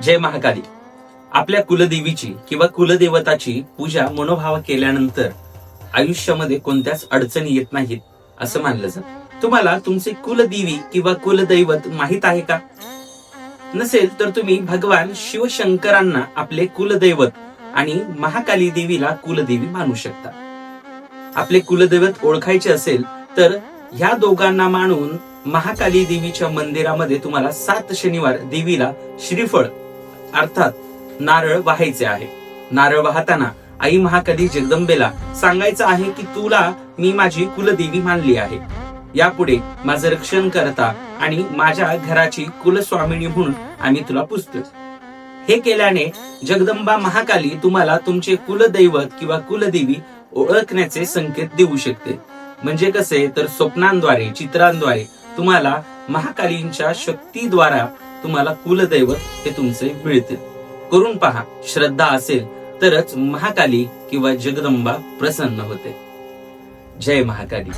जय महाकाली. आपल्या कुलदेवीची किंवा कुलदेवताची पूजा मनोभाव केल्यानंतर आयुष्यामध्ये कोणत्याच अडचणी येत नाहीत असं मानलं जातं. तुम्हाला तुमचे कुलदेवी किंवा कुलदैवत माहित आहे का? नसेल तर तुम्ही भगवान शिवशंकरांना आपले कुलदैवत आणि महाकाली देवीला कुलदेवी मानू शकता. आपले कुलदैवत ओळखायचे असेल तर ह्या दोघांना मानून महाकाली देवीच्या मंदिरामध्ये तुम्हाला 7 शनिवार देवीला श्रीफळ अर्थात नारळ वाहायचे आहे. नारळ वाहताना आई महाकाली जगदंबेला सांगायचं आहे की तुला मी माझी कुलदेवी मानली आहे, यापुढे माझं रक्षण करता आणि माझ्या घराची कुलस्वामिनी म्हणून आम्ही तुला पुजतो. हे केल्याने जगदंबा महाकाली तुम्हाला तुमचे कुलदैवत किंवा कुलदेवी ओळखण्याचे संकेत देऊ शकते. म्हणजे कसे तर स्वप्नांद्वारे, चित्रांद्वारे तुम्हाला महाकालींच्या शक्तीद्वारा तुम्हाला कुलदैवत हे तुमचे मिळते. करून पहा, श्रद्धा असेल तरच महाकाली किंवा जगदंबा प्रसन्न होते. जय महाकाली.